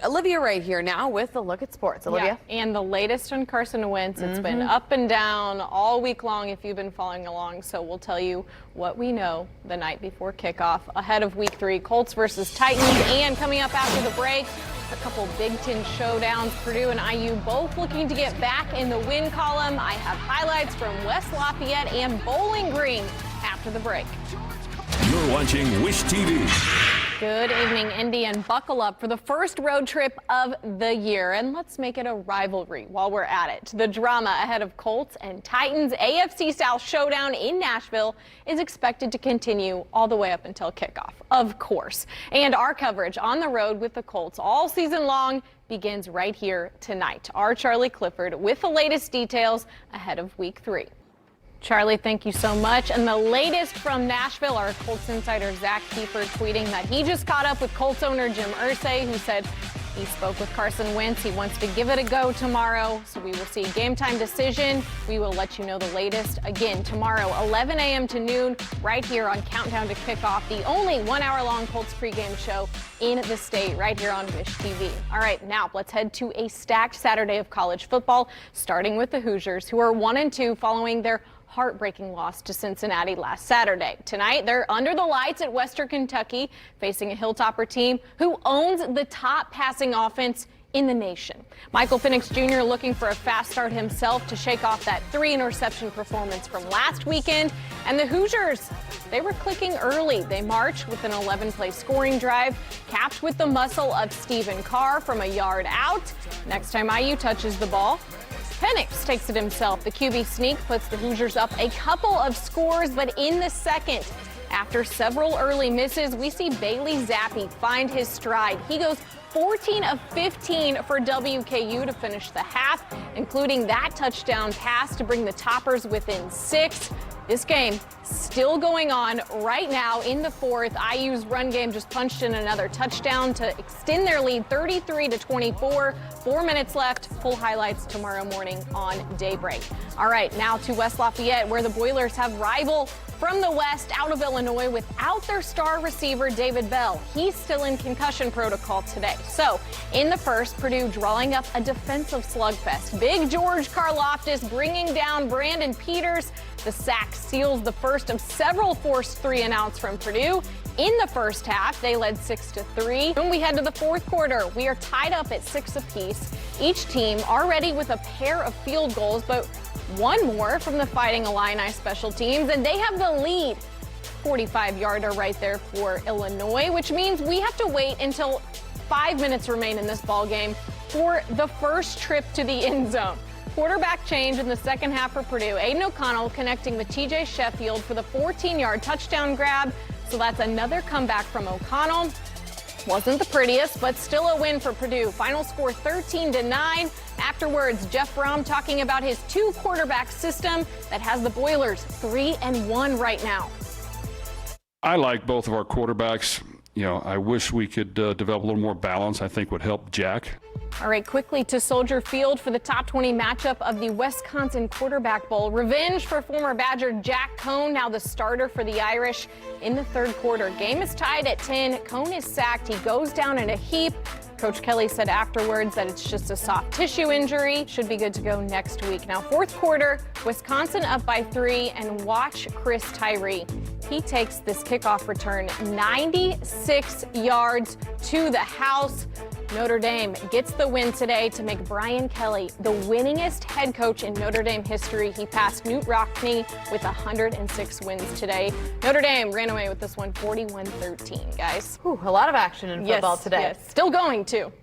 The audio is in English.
Olivia Ray here now with a look at sports. Olivia? Yeah, and the latest on Carson Wentz. It's been up and down all week long if you've been following along. So we'll tell you what we know the night before kickoff ahead of week 3, Colts versus Titans. And coming up after the break, a couple Big Ten showdowns. Purdue and IU both looking to get back in the win column. I have highlights from West Lafayette and Bowling Green after the break. You're watching Wish TV. Good evening, Indy, and buckle up for the first road trip of the year. And let's make it a rivalry while we're at it. The drama ahead of Colts and Titans AFC South showdown in Nashville is expected to continue all the way up until kickoff, of course. And our coverage on the road with the Colts all season long begins right here tonight. Our Charlie Clifford with the latest details ahead of week 3. Charlie, thank you so much. And the latest from Nashville, our Colts insider Zach Kiefer tweeting that he just caught up with Colts owner Jim Irsay, who said he spoke with Carson Wentz. He wants to give it a go tomorrow. So we will see a game time decision. We will let you know the latest again tomorrow, 11 a.m. to noon, right here on Countdown to Kickoff, the only 1 hour long Colts pregame show in the state, right here on Wish TV. All right, now let's head to a stacked Saturday of college football, starting with the Hoosiers, who are 1-2 following their heartbreaking loss to Cincinnati last Saturday. Tonight, they're under the lights at Western Kentucky, facing a Hilltopper team who owns the top passing offense in the nation. Michael Penix Jr. looking for a fast start himself to shake off that 3-interception performance from last weekend. And the Hoosiers, they were clicking early. They marched with an 11-play scoring drive, capped with the muscle of Stephen Carr from a yard out. Next time IU touches the ball, Penix takes it himself. The QB sneak puts the Hoosiers up a couple of scores, but in the second, after several early misses, we see Bailey Zappi find his stride. He goes 14 of 15 for WKU to finish the half, including that touchdown pass to bring the Toppers within 6. This game still going on right now in the fourth. IU's run game just punched in another touchdown to extend their lead 33-24. 4 minutes left. Full highlights tomorrow morning on Daybreak. All right, now to West Lafayette, where the Boilers have rival from the West out of Illinois without their star receiver, David Bell. He's still in concussion protocol today. So in the first, Purdue drawing up a defensive slugfest. Big George Karlaftis bringing down Brandon Peters. The sack seals the first of several forced 3-and-outs from Purdue. In the first half, they led 6-3. When we head to the fourth quarter, we are tied up at 6 apiece. Each team already with a pair of field goals, but one more from the Fighting Illini special teams, and they have the lead. 45-yarder right there for Illinois, which means we have to wait until 5 minutes remain in this ball game for the first trip to the end zone. Quarterback change in the second half for Purdue. Aiden O'Connell connecting with TJ Sheffield for the 14-yard touchdown grab. So that's another comeback from O'Connell. Wasn't the prettiest, but still a win for Purdue. Final score 13-9. Afterwards, Jeff Brom talking about his 2-quarterback system that has the Boilers 3-1 right now. I like both of our quarterbacks. You know, I wish we could develop a little more balance. I think would help Jack. All right, quickly to Soldier Field for the top 20 matchup of the Wisconsin Quarterback Bowl. Revenge for former Badger Jack Cohn, now the starter for the Irish in the third quarter. Game is tied at 10. Cohn is sacked. He goes down in a heap. Coach Kelly said afterwards that it's just a soft tissue injury. Should be good to go next week. Now, fourth quarter, Wisconsin up by 3, and watch Chris Tyree. He takes this kickoff return 96 yards to the house. Notre Dame gets the win today to make Brian Kelly the winningest head coach in Notre Dame history. He passed Knute Rockne with 106 wins today. Notre Dame ran away with this one 41-13, guys. Whew, a lot of action in football today. Yes, still going too.